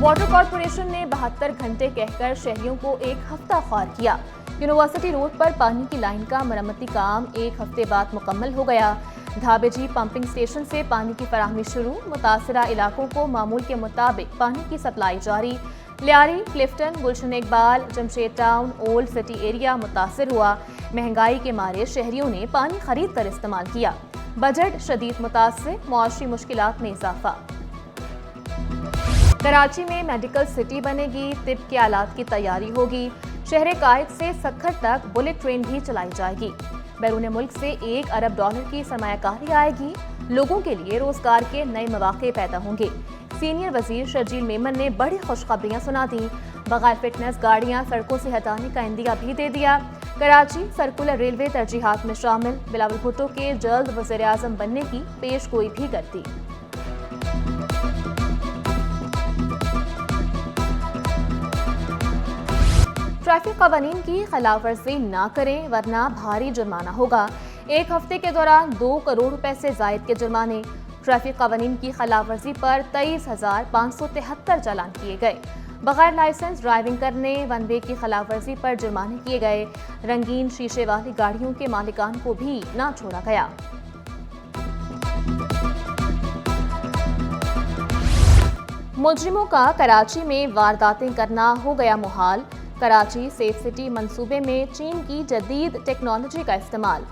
Water corporation ने 72 घंटे कहकर शहरियों को एक हफ्ता ख्वार किया। यूनिवर्सिटी रोड पर पानी की लाइन का मरम्मती काम एक हफ्ते बाद मुकम्मल हो गया। धाबेजी पंपिंग स्टेशन से पानी की फराहमी शुरू, मुतासरा इलाकों को मामूल के मुताबिक पानी की सप्लाई जारी। Lyari, Clifton, Gulshan Iqbal, Jamshed town, old city area मुतासर हुआ। महंगाई के मारे शहरियों ने पानी खरीद कर इस्तेमाल किया। बजट शदीद मुतासर, मुआशी मुश्किलात में इजाफा। कराची में मेडिकल सिटी बनेगी, तिब के आलात की तैयारी होगी। शहर कायद से सक्खर तक बुलेट ट्रेन भी चलाई जाएगी। बैरून मुल्क से $1 अरब की सरमायाकारी आएगी। लोगों के लिए रोजगार के नए मौके पैदा होंगे। सीनियर वजीर शर्जील मेमन ने बड़ी खुशखबरियां सुना दी। बगैर फिटनेस गाड़ियां सड़कों से हटाने का इंदिया भी दे दिया। कराची सर्कुलर रेलवे तरजीहात में शामिल। बिलावल भुट्टो के जल्द वज़ीर आज़म बनने की पेशगोई भी करती। ट्रैफिक कवानीन की खिलाफ वर्जी ना करें वरना भारी जुर्माना होगा। एक हफ्ते के दौरान 2 करोड़ रुपए से जायद के जुर्माने। ट्रैफिक कवानीन की खिलाफ वर्जी पर 23,573 चालान किए गए। बगैर लाइसेंस ड्राइविंग करने, वन वे की खिलाफ वर्जी पर जुर्माने किए गए। रंगीन शीशे वाली गाड़ियों के मालिकान को भी ना छोड़ा गया। मुजरिमों का कराची में वारदातें करना हो गया मुहाल। कराची सेफ सिटी मंसूबे में चीन की जदीद टेक्नोलॉजी का इस्तेमाल।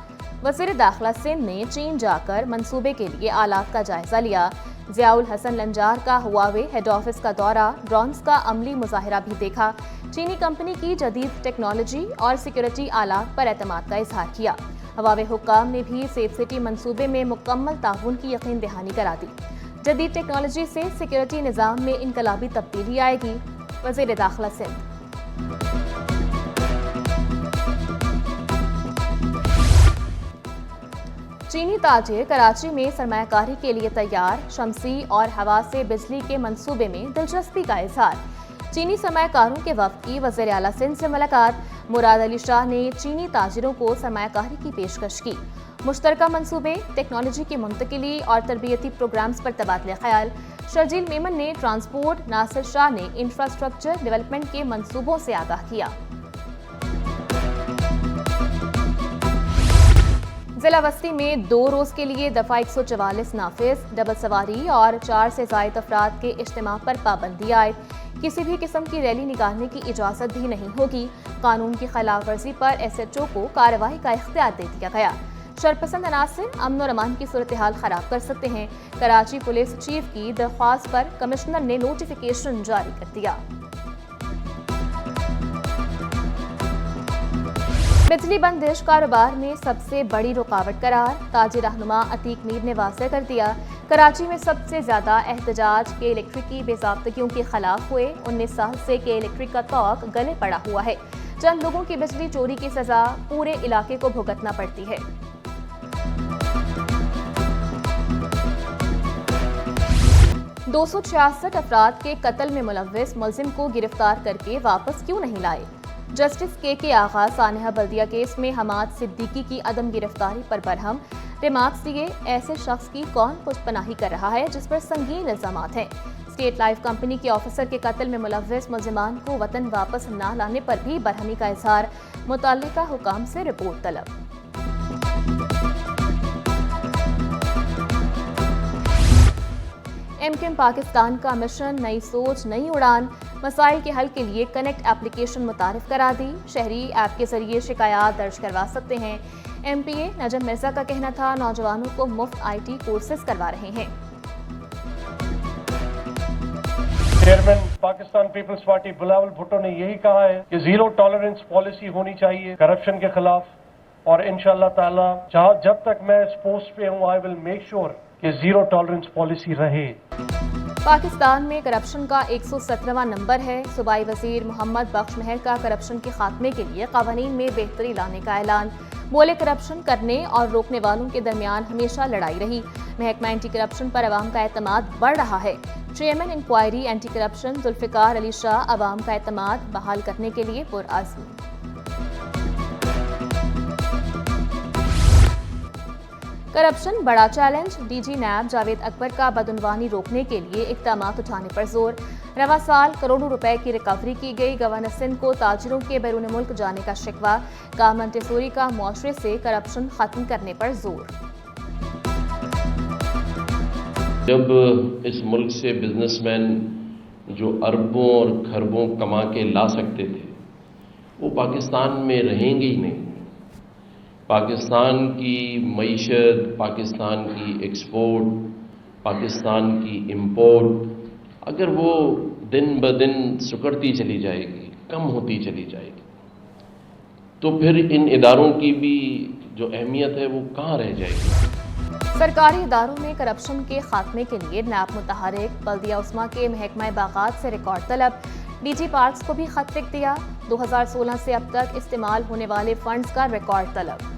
वज़ीर दाखिला सिंध ने चीन जाकर मंसूबे के लिए आलात का जायजा लिया। ज़ियाउल हसन लंजार का हुआवे हेड ऑफिस का दौरा, ड्रोन्स का अमली मुजाहिरा भी देखा। चीनी कंपनी की जदीद टेक्नोलॉजी और सिक्योरिटी आलात पर एतमाद का इजहार किया। हुआवे हुक्काम ने भी सेफ सिटी मंसूबे में मुकम्मल ताउन की यकीन दहानी करा दी। जदीद टेक्नोलॉजी से सिक्योरिटी निज़ाम में इनकलाबी तब्दीली आएगी। वज़ीर दाखिला सिंध। चीनी ताजिर कराची में सरमायाकारी के लिए तैयार। शमसी और हवा से बिजली के मंसूबे में दिलचस्पी का इजहार। चीनी सरमायाकारों के वफ्द की वज़ीर आला सिंध से मुलाकात। मुराद अली शाह ने चीनी ताजिरों को सरमायाकारी की पेशकश की। मुश्तरका मंसूबे, टेक्नोलॉजी की मुंतकिली और तरबियती प्रोग्राम्स पर तबादला ख्याल। शर्जील मेमन ने ट्रांसपोर्ट, नासिर शाह ने इंफ्रास्ट्रक्चर डेवलपमेंट के मंसूबों से आगाह किया। जिला वस्ती में 2 रोज के लिए दफा 144 नाफिज। डबल सवारी और 4 से ज़ायद अफराद के इज्तिमा पर पाबंदी आयद। किसी भी किस्म की रैली निकालने की इजाज़त भी नहीं होगी। कानून की खिलाफ वर्जी पर SHO को कार्रवाई का इख्तियार दे दिया गया। शरपसंद अनासर अमन और अमान की सूरत हाल खराब कर सकते हैं। कराची पुलिस चीफ की दरख्वास्त पर कमिश्नर ने नोटिफिकेशन जारी कर दिया। बिजली बंदिश कारोबार में सबसे बड़ी रुकावट करार। ताजिर रहनुमा अतीक मीर ने वाज़ेह कर दिया। कराची में सबसे ज्यादा एहतजाज के इलेक्ट्रिक की बेज़ाब्तगियों के खिलाफ हुए। 19 साल से के इलेक्ट्रिक का तौक गले पड़ा हुआ है। चंद लोगों की बिजली चोरी की सजा पूरे इलाके को भुगतना पड़ती है। $266 अफराद के कत्ल में मुलव्विस मुलजिम को गिरफ्तार करके वापस क्यों नहीं लाए? जस्टिस के आगा सानिहा बल्दिया केस में हमाद सिद्दीकी की अदम गिरफ्तारी पर बरहम। रिमार्क्स दिए, ऐसे शख्स की कौन पुष्पनाही कर रहा है जिस पर संगीन इल्जामात हैं। स्टेट लाइफ कंपनी के ऑफिसर के कत्ल में मुलव्विस मुलजिमान को वतन वापस न लाने पर भी बरहमी का इजहार। मुतल्लिका हुकाम से रिपोर्ट तलब। एमकेएम पाकिस्तान का मिशन नई सोच नई उड़ान। मसाइल के हल के लिए कनेक्ट एप्लीकेशन मुतारिफ करा दी। शहरी ऐप के जरिए शिकायत दर्ज करवा सकते हैं। MPA नजम मिर्जा का कहना था नौजवानों को मुफ्त IT कोर्सेज करवा रहे हैं। चेयरमैन पाकिस्तान पीपल्स पार्टी बिलावल भुट्टो ने यही कहा है कि 0 टॉलरेंस पॉलिसी होनी चाहिए करप्शन के खिलाफ। और इंशाअल्लाह ताला जब तक मैं इस पोस्ट पे हूँ, आई विल मेक श्योर कि 0 टॉलरेंस पॉलिसी रहे। पाकिस्तान में करप्शन का 117वां नंबर है। सूबाई वजीर मोहम्मद बख्श महर का करप्शन के खात्मे के लिए कानून में बेहतरी लाने का ऐलान। बोले करप्शन करने और रोकने वालों के दरमियान हमेशा लड़ाई रही। महकमा एंटी करप्शन पर अवाम का एतमाद बढ़ रहा है। Chairman inquiry anti corruption Zulfiqar Ali Shah अवाम का एतमाद बहाल करने के लिए पुरअज़्म। کرپشن بڑا چیلنج، ڈی جی نیب جاوید اکبر کا بدعنوانی روکنے کے لیے اقدامات اٹھانے پر زور۔ رواں سال کروڑوں روپے کی ریکوری کی گئی، گورنر سندھ کو تاجروں کے بیرون ملک جانے کا شکوہ، کہا منٹیسوری کا معاشرے سے کرپشن ختم کرنے پر زور۔ جب اس ملک سے بزنس مین جو اربوں اور کھربوں کما کے لا سکتے تھے وہ پاکستان میں رہیں گے ہی نہیں، پاکستان کی معیشت، پاکستان کی ایکسپورٹ، پاکستان کی امپورٹ اگر وہ دن بدن سکڑتی چلی جائے گی، کم ہوتی چلی جائے گی، تو پھر ان اداروں کی بھی جو اہمیت ہے وہ کہاں رہ جائے گی۔ سرکاری اداروں میں کرپشن کے خاتمے کے لیے نیب متحرک، بلدیہ عظمیٰ کے محکمہ باغات سے ریکارڈ طلب، ڈی جی پارکس کو بھی خط لکھ دیا، 2016 سے اب تک استعمال ہونے والے فنڈز کا ریکارڈ طلب۔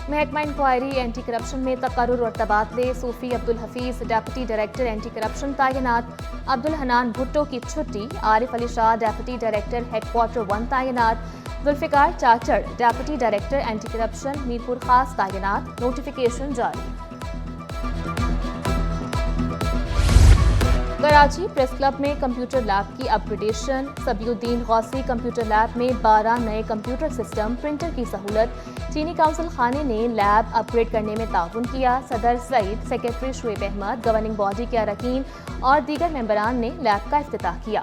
محکمہ انکوائری اینٹی کرپشن میں تقرر اور تبادلے، Sufi Abdul Hafeez deputy director anti corruption تعینات، عبدالحنان بھٹو کی چھٹی، Arif Ali Shah deputy director headquarter 1 تعینات، Zulfiqar Chachar deputy director anti corruption Mirpur Khas تعینات، نوٹیفیکیشن جاری۔ کراچی پریس کلب میں کمپیوٹر لیب کی اپ گریڈیشن، سبی الدین غوثی کمپیوٹر لیب میں 12 نئے کمپیوٹر سسٹم، پرنٹر کی سہولت، چینی کونسل خانے نے لیب اپ گریڈ کرنے میں تعاون کیا، صدر Saeed, secretary Shoaib Ahmed, governing body کے اراکین اور دیگر ممبران نے لیب کا افتتاح کیا۔